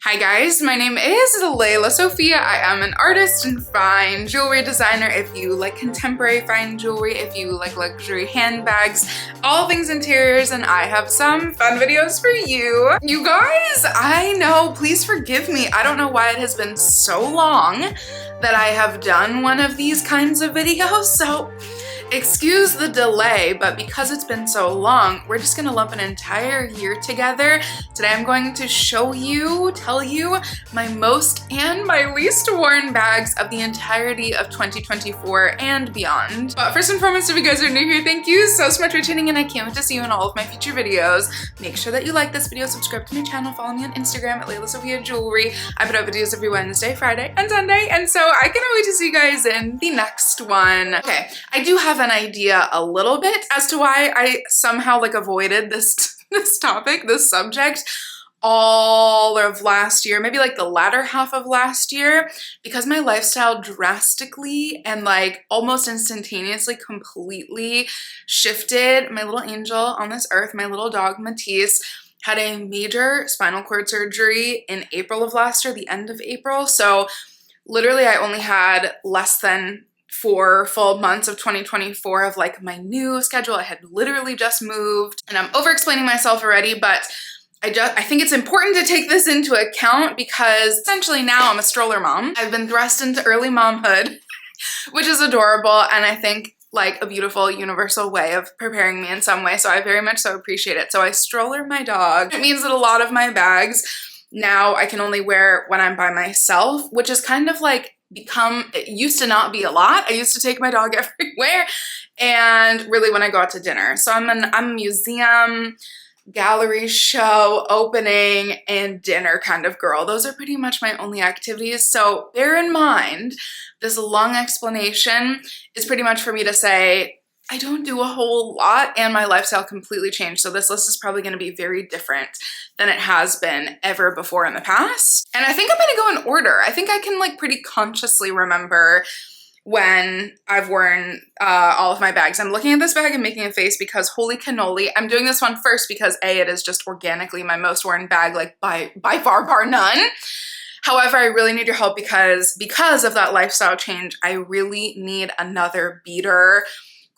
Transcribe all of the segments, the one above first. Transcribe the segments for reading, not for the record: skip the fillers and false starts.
Hi guys, my name is Lelasophia. I am an artist and fine jewelry designer. If you like contemporary fine jewelry, if you like luxury handbags, all things interiors, and I have some fun videos for you. You guys, I know, please forgive me. I don't know why it has been so long that I have done one of these kinds of videos, so excuse the delay, but because it's been so long, we're just gonna lump an entire year together. Today I'm going to tell you my most and my least worn bags of the entirety of 2024 and beyond. But first and foremost, if you guys are new here, thank you so much for tuning in. I can't wait to see you in all of my future videos. Make sure that you like this video, subscribe to my channel, follow me on Instagram at Lelasophia Jewelry. I put out videos every Wednesday, Friday, and Sunday, and so I cannot wait to see you guys in the next one. Okay, I do have an idea a little bit as to why I somehow avoided this topic, this subject all of last year, maybe the latter half of last year, because my lifestyle drastically and almost instantaneously completely shifted. My little angel on this earth, my little dog Matisse, had a major spinal cord surgery in April of last year, the end of April. So literally I only had less than 4 full months of 2024 of my new schedule. I had literally just moved, and I'm over explaining myself already, but I think it's important to take this into account because essentially now I'm a stroller mom. I've been thrust into early momhood, which is adorable, and I think a beautiful universal way of preparing me in some way, so I very much so appreciate it. So I stroller my dog. It means that a lot of my bags now I can only wear when I'm by myself, which is kind of it used to not be a lot. I used to take my dog everywhere, and really when I go out to dinner. So I'm a museum, gallery show, opening, and dinner kind of girl. Those are pretty much my only activities. So bear in mind, this long explanation is pretty much for me to say, I don't do a whole lot and my lifestyle completely changed. So this list is probably going to be very different than it has been ever before in the past. And I think I'm going to go in order. I think I can pretty consciously remember when I've worn all of my bags. I'm looking at this bag and making a face because holy cannoli. I'm doing this one first because A, it is just organically my most worn bag, by far bar none. However, I really need your help because of that lifestyle change, I really need another beater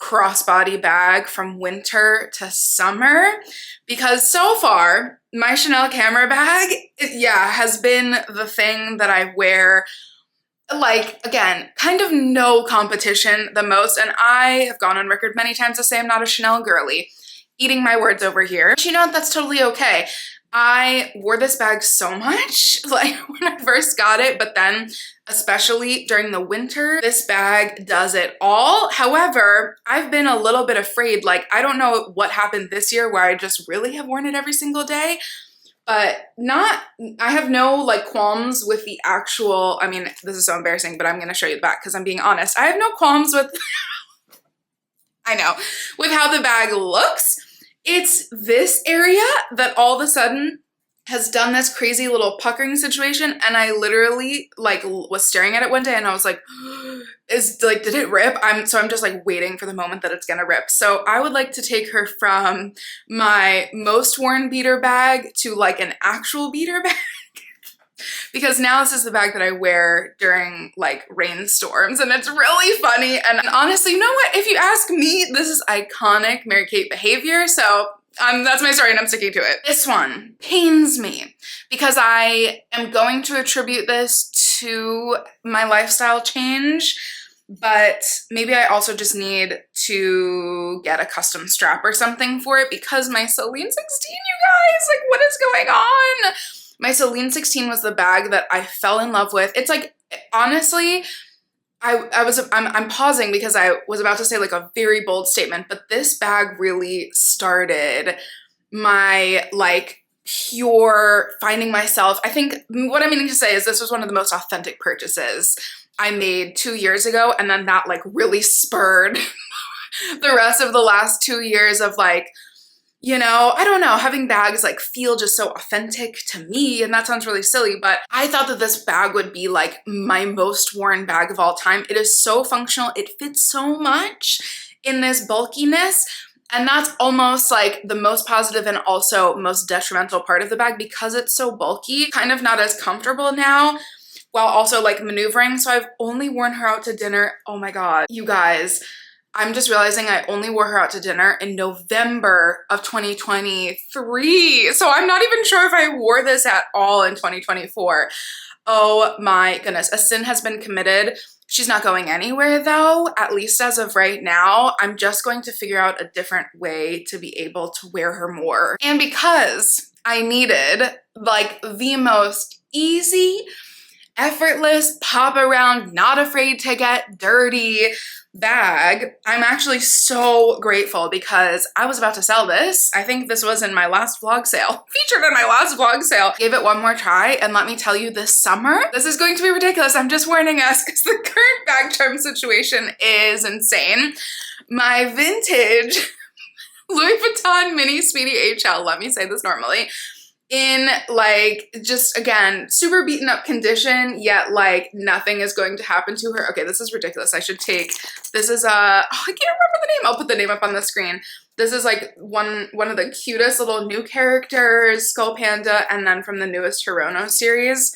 crossbody bag from winter to summer, because so far my Chanel camera bag, has been the thing that I wear again, kind of no competition the most, and I have gone on record many times to say I'm not a Chanel girly. Eating my words over here. But you know what? That's totally okay. I wore this bag so much when I first got it, but then especially during the winter, this bag does it all. However, I've been a little bit afraid. I don't know what happened this year where I just really have worn it every single day, but I have no qualms with the actual, I mean, this is so embarrassing, but I'm going to show you the back because I'm being honest. I have no qualms with, I know, with how the bag looks. It's this area that all of a sudden has done this crazy little puckering situation, and I literally was staring at it one day and I was like, did it rip? So I'm just waiting for the moment that it's gonna rip. So I would like to take her from my most worn beater bag to an actual beater bag. Because now this is the bag that I wear during rainstorms, and it's really funny. And honestly, you know what? If you ask me, this is iconic Mary-Kate behavior. So that's my story and I'm sticking to it. This one pains me because I am going to attribute this to my lifestyle change, but maybe I also just need to get a custom strap or something for it because my Celine 16, you guys, what is going on? My Celine 16 was the bag that I fell in love with. It's honestly, I'm pausing because I was about to say a very bold statement, but this bag really started my pure finding myself. I think what I'm meaning to say is this was one of the most authentic purchases I made 2 years ago, and then that really spurred the rest of the last 2 years of I don't know, having bags feel just so authentic to me, and that sounds really silly, but I thought that this bag would be my most worn bag of all time. It is so functional, it fits so much in this bulkiness, And that's almost like the most positive and also most detrimental part of the bag because it's so bulky, kind of not as comfortable now while also like maneuvering. So I've only worn her out to dinner. Oh my God, you guys, I'm just realizing I only wore her out to dinner in November of 2023. So I'm not even sure if I wore this at all in 2024. Oh my goodness, a sin has been committed. She's not going anywhere though, at least as of right now. I'm just going to figure out a different way to be able to wear her more. And because I needed like the most easy, effortless, pop around, not afraid to get dirty bag, I'm actually so grateful because I was about to sell this. I think this was in my last vlog sale, featured in my last vlog sale. Gave it one more try, and let me tell you, this summer, this is going to be ridiculous. I'm just warning us because the current bag trim situation is insane. My vintage Louis Vuitton Mini Speedy HL, let me say this normally, in like just again super beaten up condition, yet like nothing is going to happen to her. Okay, this is ridiculous. I should take, this is I can't remember the name. I'll put the name up on the screen. This is like one of the cutest little new characters, Skull Panda, and then from the newest Hirono series.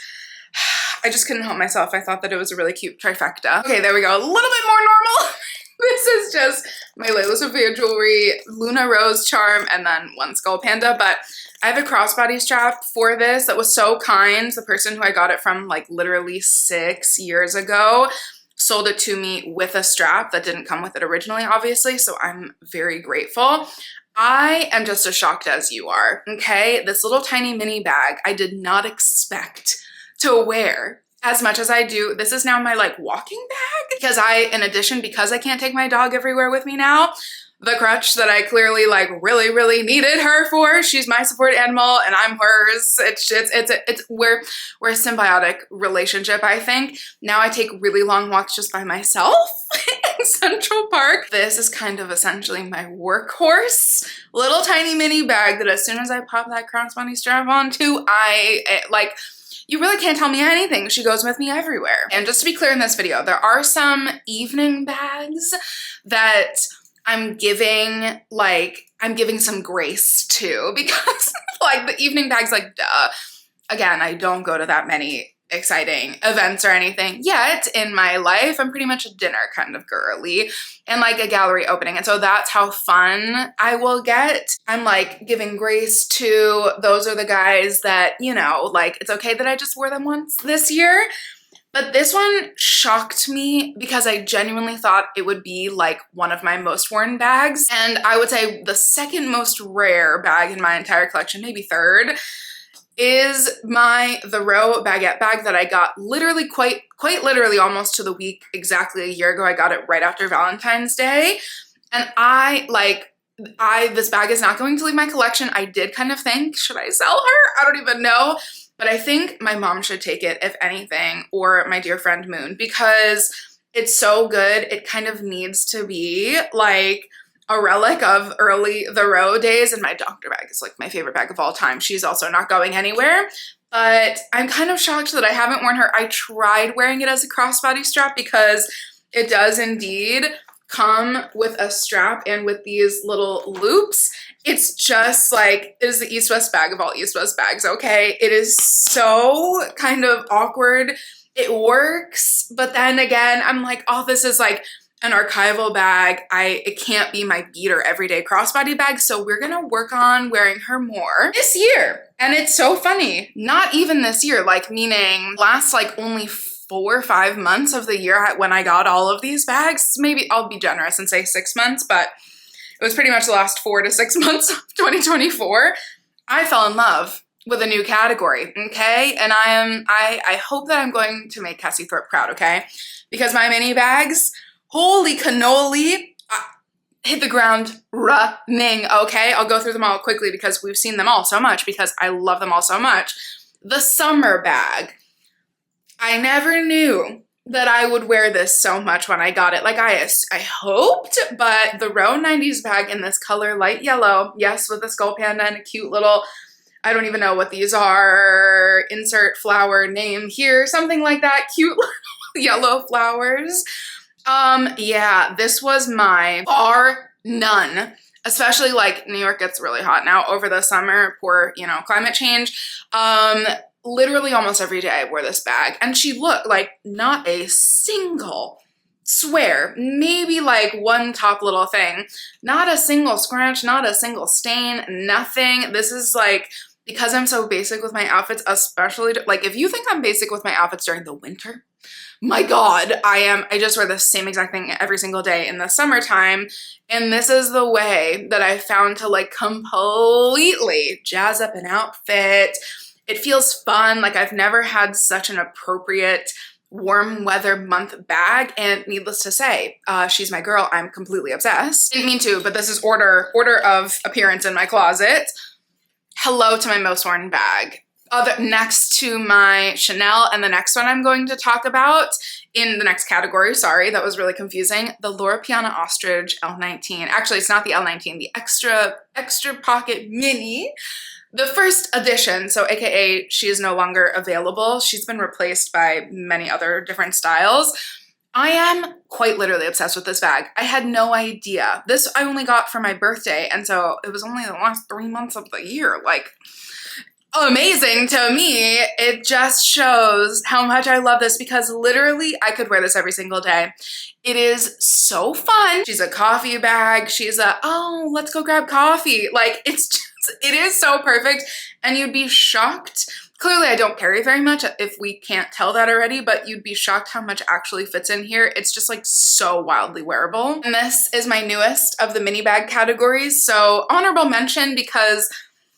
I just couldn't help myself. I thought that it was a really cute trifecta. Okay, there we go. A little bit more normal. This is just my lelasophia jewelry, Luna Rose charm, and then one Skull Panda. But I have a crossbody strap for this that was so kind. The person who I got it from like literally 6 years ago sold it to me with a strap that didn't come with it originally, obviously. So I'm very grateful. I am just as shocked as you are, okay? This little tiny mini bag, I did not expect to wear as much as I do. This is now my like walking bag because in addition, because I can't take my dog everywhere with me now, the crutch that I clearly like really needed her for, she's my support animal and I'm hers. We're a symbiotic relationship, I think. Now I take really long walks just by myself in Central Park. This is kind of essentially my workhorse, little tiny mini bag that as soon as I pop that crossbody strap onto, you really can't tell me anything. She goes with me everywhere. And just to be clear in this video, there are some evening bags that I'm giving some grace to because like the evening bags, like duh. Again, I don't go to that many exciting events or anything yet in my life. I'm pretty much a dinner kind of girly and like a gallery opening. And so that's how fun I will get. I'm like giving grace to those are the guys that, you know, like it's okay that I just wore them once this year. But this one shocked me because I genuinely thought it would be like one of my most worn bags. And I would say the second most rare bag in my entire collection, maybe third, is the Row baguette bag that I got literally quite literally almost to the week exactly a year ago. I got it right after Valentine's Day. And this bag is not going to leave my collection. I did kind of think, should I sell her? I don't even know. But I think my mom should take it, if anything, or my dear friend Moon, because it's so good. It kind of needs to be like a relic of the Row days, and my doctor bag is like my favorite bag of all time. She's also not going anywhere, but I'm kind of shocked that I haven't worn her. I tried wearing it as a crossbody strap because it does indeed come with a strap and with these little loops. It's just like, it is the East-West bag of all East-West bags, okay? It is so kind of awkward. It works, but then again, I'm like, oh, this is like an archival bag. It can't be my beater everyday crossbody bag, so we're gonna work on wearing her more this year. And it's so funny, not even this year, like meaning last like only 4 or 5 months of the year when I got all of these bags. Maybe I'll be generous and say 6 months, but it was pretty much the last 4 to 6 months of 2024. I fell in love with a new category, okay? And I hope that I'm going to make Cassie Thorpe proud, okay? Because my mini bags, holy cannoli, hit the ground running, okay? I'll go through them all quickly because we've seen them all so much because I love them all so much. The summer bag. I never knew that I would wear this so much when I got it. Like I hoped, but the Row 90s bag in this color, light yellow, yes, with a Skull Panda and a cute little, I don't even know what these are, insert flower name here, something like that, cute little yellow flowers. Yeah, this was my bar none especially like New York gets really hot now over the summer, poor, you know, climate change. Literally almost every day I wore this bag, and she looked like not a single, swear, maybe like one top little thing, not a single scratch, not a single stain, nothing. This is like, because I'm so basic with my outfits, especially like if you think I'm basic with my outfits during the winter, my God, I just wear the same exact thing every single day in the summertime. And this is the way that I found to like completely jazz up an outfit. It feels fun. Like I've never had such an appropriate warm weather month bag, and needless to say, she's my girl. I'm completely obsessed. Didn't mean to, but this is order of appearance in my closet. Hello to my most worn bag. Next to my Chanel, and the next one I'm going to talk about in the next category, sorry, that was really confusing, the Loro Piana Ostrich L19. Actually, it's not the L19, the extra pocket mini. The first edition, so AKA she is no longer available. She's been replaced by many other different styles. I am quite literally obsessed with this bag. I had no idea. This I only got for my birthday, and so it was only the last 3 months of the year. Like, amazing to me. It just shows how much I love this, because literally I could wear this every single day. It is so fun. She's a coffee bag. She's a, oh, let's go grab coffee. Like, it's just, it is so perfect, and you'd be shocked. Clearly I don't carry very much if we can't tell that already, but you'd be shocked how much actually fits in here. It's just like so wildly wearable. And this is my newest of the mini bag categories. So honorable mention because,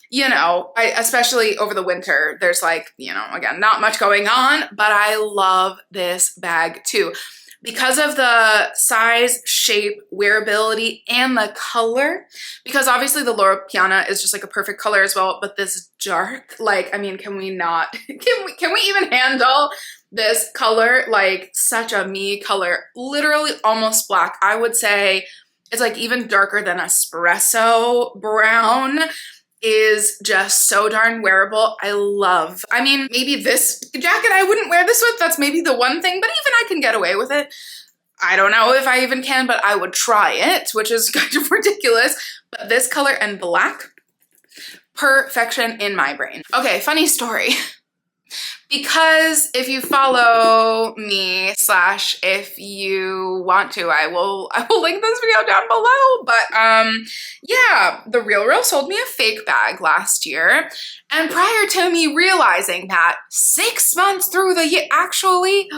you know, especially over the winter, there's like, you know, again, not much going on, but I love this bag too. Because of the size, shape, wearability, and the color, because obviously the Loro Piana is just like a perfect color as well, but this dark, like, I mean, can we not, can we even handle this color? Like, such a me color, literally almost black. I would say it's like even darker than espresso brown. Is just so darn wearable. I love, I mean, maybe this jacket I wouldn't wear this with. That's maybe the one thing, but even I can get away with it. I don't know if I even can, but I would try it, which is kind of ridiculous. But this color and black, perfection in my brain. Okay, funny story. Because if you follow me / if you want to, I will link this video down below. But yeah, The RealReal sold me a fake bag last year. And prior to me realizing that 6 months through the year, actually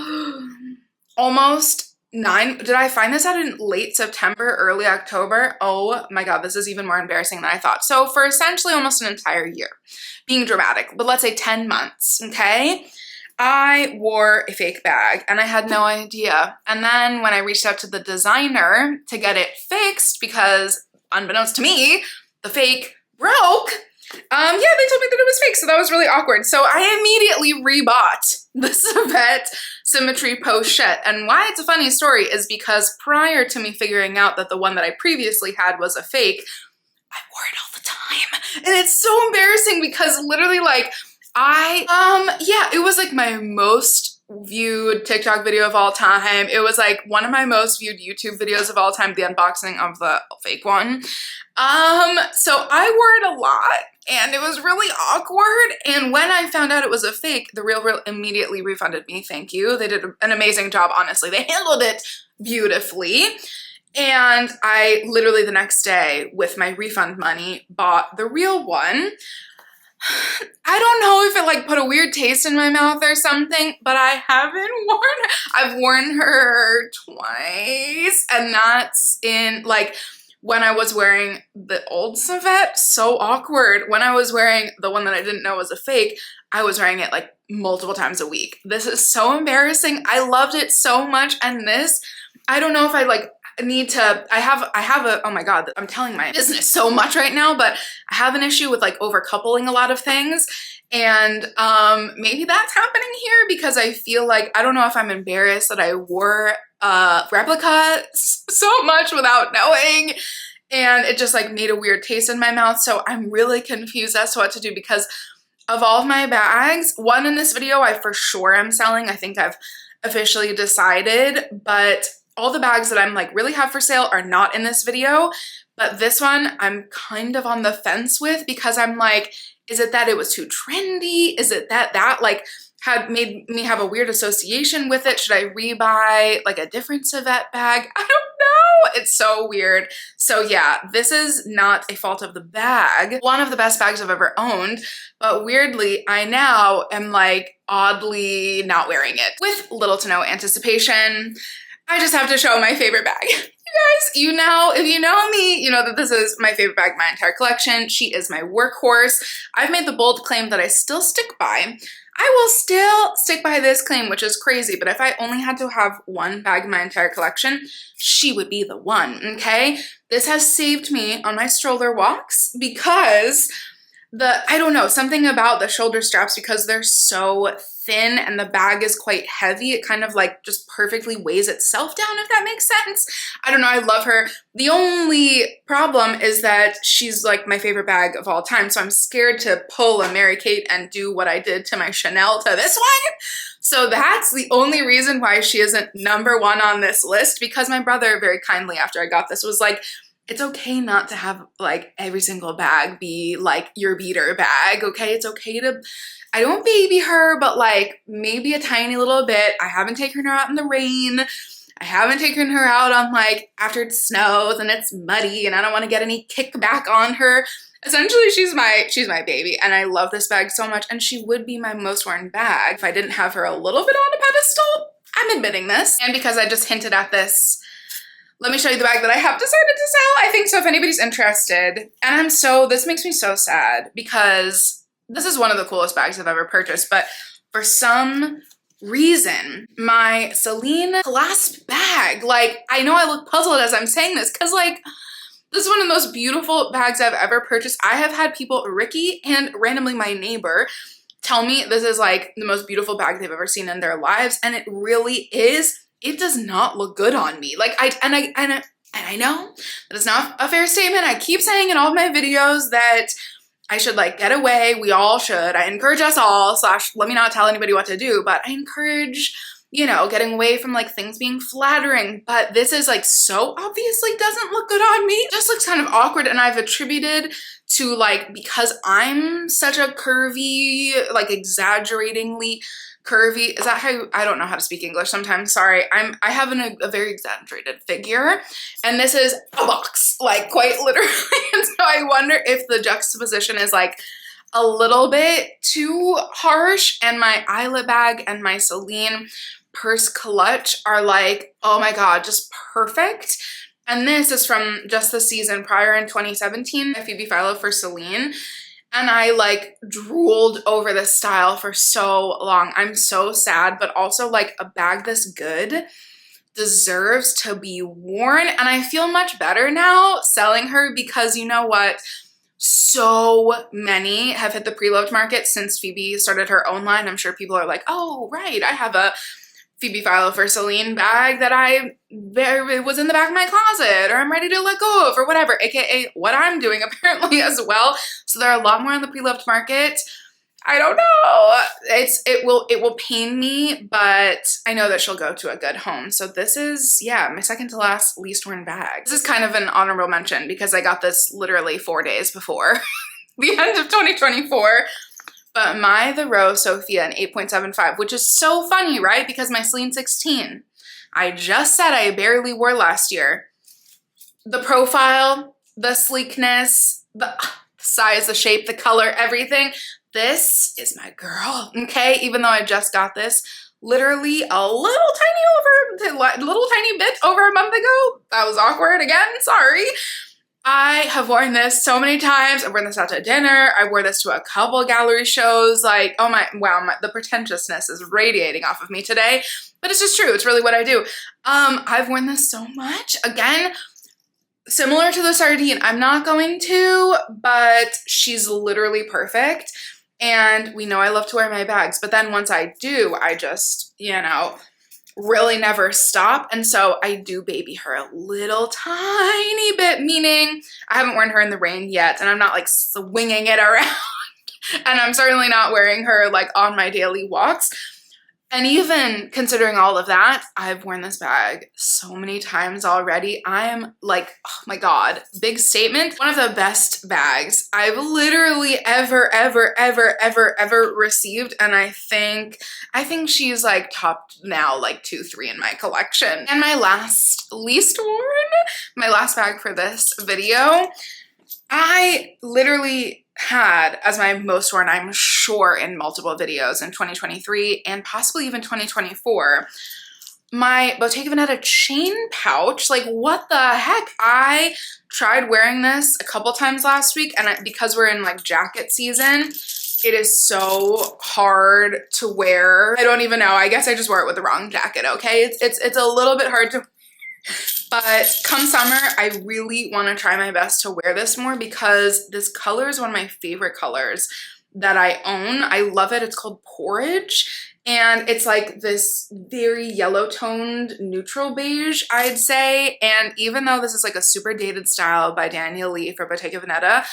almost 9, did I find this out in late September, early October? Oh my God, this is even more embarrassing than I thought. So for essentially almost an entire year, being dramatic, but let's say 10 months, okay? I wore a fake bag and I had no idea. And then when I reached out to the designer to get it fixed, because unbeknownst to me, the fake broke, yeah, they told me that it was fake, so that was really awkward. So I immediately rebought the Sette Symmetry Pochette. And why it's a funny story is because prior to me figuring out that the one that I previously had was a fake, I wore it all the time. And it's so embarrassing because literally like yeah, it was like my most viewed TikTok video of all time. It was like one of my most viewed YouTube videos of all time, the unboxing of the fake one. So I wore it a lot and it was really awkward. And when I found out it was a fake, The RealReal immediately refunded me. Thank you. They did an amazing job, honestly. They handled it beautifully. And I literally the next day with my refund money bought the real one. I don't know if it like put a weird taste in my mouth or something, but I haven't worn her. I've worn her twice, and that's in like when I was wearing the old Sette, so awkward. When I was wearing the one that I didn't know was a fake, I was wearing it like multiple times a week. This is so embarrassing. I loved it so much, and this, I don't know if I like need to, I have a, oh my God, I'm telling my business so much right now, but I have an issue with like over coupling a lot of things. And maybe that's happening here because I feel like, I don't know if I'm embarrassed that I wore replica so much without knowing. And it just like made a weird taste in my mouth. So I'm really confused as to what to do because of all of my bags, one in this video I for sure am selling. I think I've officially decided, but all the bags that I'm like really have for sale are not in this video, but this one I'm kind of on the fence with because I'm like, is it that it was too trendy? Is it that like had made me have a weird association with it? Should I rebuy like a different Sette bag? I don't know. It's so weird. So yeah, this is not a fault of the bag. One of the best bags I've ever owned, but weirdly, I now am like oddly not wearing it. With little to no anticipation, I just have to show my favorite bag. You guys, you know, if you know me, you know that this is my favorite bag, my entire collection. She is my workhorse. I've made the bold claim that I still stick by. I will still stick by this claim, which is crazy, but if I only had to have one bag in my entire collection, she would be the one, okay? This has saved me on my stroller walks because I don't know, something about the shoulder straps, because they're so thin and the bag is quite heavy, it kind of like just perfectly weighs itself down, if that makes sense. I don't know, I love her. The only problem is that she's like my favorite bag of all time, so I'm scared to pull a Mary Kate and do what I did to my Chanel to this one. So that's the only reason why she isn't #1 on this list, because my brother very kindly after I got this was like, it's okay not to have like every single bag be like your beater bag, okay? It's okay to, I don't baby her, but like maybe a tiny little bit. I haven't taken her out in the rain. I haven't taken her out on like after it snows and it's muddy and I don't want to get any kickback on her. Essentially, she's my baby and I love this bag so much, and she would be my most worn bag if I didn't have her a little bit on a pedestal. I'm admitting this. And because I just hinted at this, let me show you the bag that I have decided to sell. I think so if anybody's interested. And this makes me so sad because this is one of the coolest bags I've ever purchased, but for some reason, my Celine clasp bag, like I know I look puzzled as I'm saying this because like, this is one of the most beautiful bags I've ever purchased. I have had people, Ricky and randomly my neighbor, tell me this is like the most beautiful bag they've ever seen in their lives. And it really is. It does not look good on me. Like I know that it's not a fair statement. I keep saying in all of my videos that I should like get away. We all should. I encourage us all, / let me not tell anybody what to do, but I encourage, you know, getting away from like things being flattering. But this is like so obviously doesn't look good on me. It just looks kind of awkward, and I've attributed to like, because I'm such a curvy, like exaggeratingly curvy, is that how, I don't know how to speak English sometimes, sorry. I have a very exaggerated figure, and this is a box, like quite literally. And so I wonder if the juxtaposition is like a little bit too harsh, and my eyelet bag and my Celine purse clutch are like, oh my god, just perfect. And this is from just the season prior in 2017, Phoebe Philo for Celine. And I like drooled over this style for so long. I'm so sad, but also like a bag this good deserves to be worn. And I feel much better now selling her because you know what? So many have hit the pre-loved market since Phoebe started her own line. I'm sure people are like, oh, right, I have a Phoebe Philo for Celine bag that it was in the back of my closet, or I'm ready to let go of, or whatever, aka what I'm doing apparently as well. So there are a lot more on the pre-loved market. I don't know. It will pain me, but I know that she'll go to a good home. So this is, yeah, my second to last least worn bag. This is kind of an honorable mention because I got this literally 4 days before the end of 2024. But the Row Sofia in 8.75, which is so funny, right? Because my Celine 16, I just said I barely wore last year. The profile, the sleekness, the size, the shape, the color, everything. This is my girl, okay? Even though I just got this literally a little tiny bit over a month ago. That was awkward again, sorry. I have worn this so many times. I've worn this out to dinner. I wore this to a couple gallery shows. Like, oh my, wow, the pretentiousness is radiating off of me today. But it's just true. It's really what I do. I've worn this so much. Again, similar to the Sardine. I'm not going to, but she's literally perfect. And we know I love to wear my bags. But then once I do, I just, you know, really never stop. And so I do baby her a little tiny bit, meaning I haven't worn her in the rain yet, and I'm not like swinging it around. And I'm certainly not wearing her like on my daily walks. And even considering all of that, I've worn this bag so many times already. I am like, oh my God, big statement. One of the best bags I've literally ever received. And I think she's like top now, like 2, 3 in my collection. And my least worn, my last bag for this video, I literally had as my most worn, I'm sure, in multiple videos in 2023 and possibly even 2024, my Bottega Veneta chain pouch. Like, what the heck? I tried wearing this a couple times last week, and because we're in like jacket season, it is so hard to wear. I don't even know. I guess I just wore it with the wrong jacket, okay? It's a little bit hard to, but come summer, I really want to try my best to wear this more because this color is one of my favorite colors that I own. I love it. It's called Porridge, and it's like this very yellow toned neutral beige, I'd say. And even though this is like a super dated style by Daniel Lee for Bottega Veneta,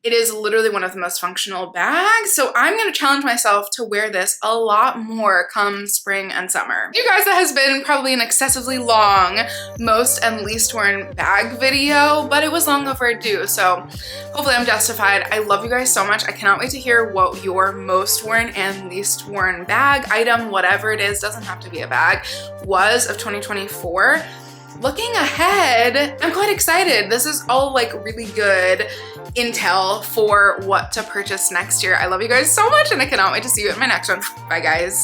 it is literally one of the most functional bags. So I'm going to challenge myself to wear this a lot more come spring and summer. You guys, that has been probably an excessively long most and least worn bag video, but it was long overdue. So hopefully I'm justified. I love you guys so much. I cannot wait to hear what your most worn and least worn bag, item, whatever it is, doesn't have to be a bag, was of 2024. Looking ahead, I'm quite excited. This is all like really good intel for what to purchase next year. I love you guys so much, and I cannot wait to see you in my next one. Bye guys.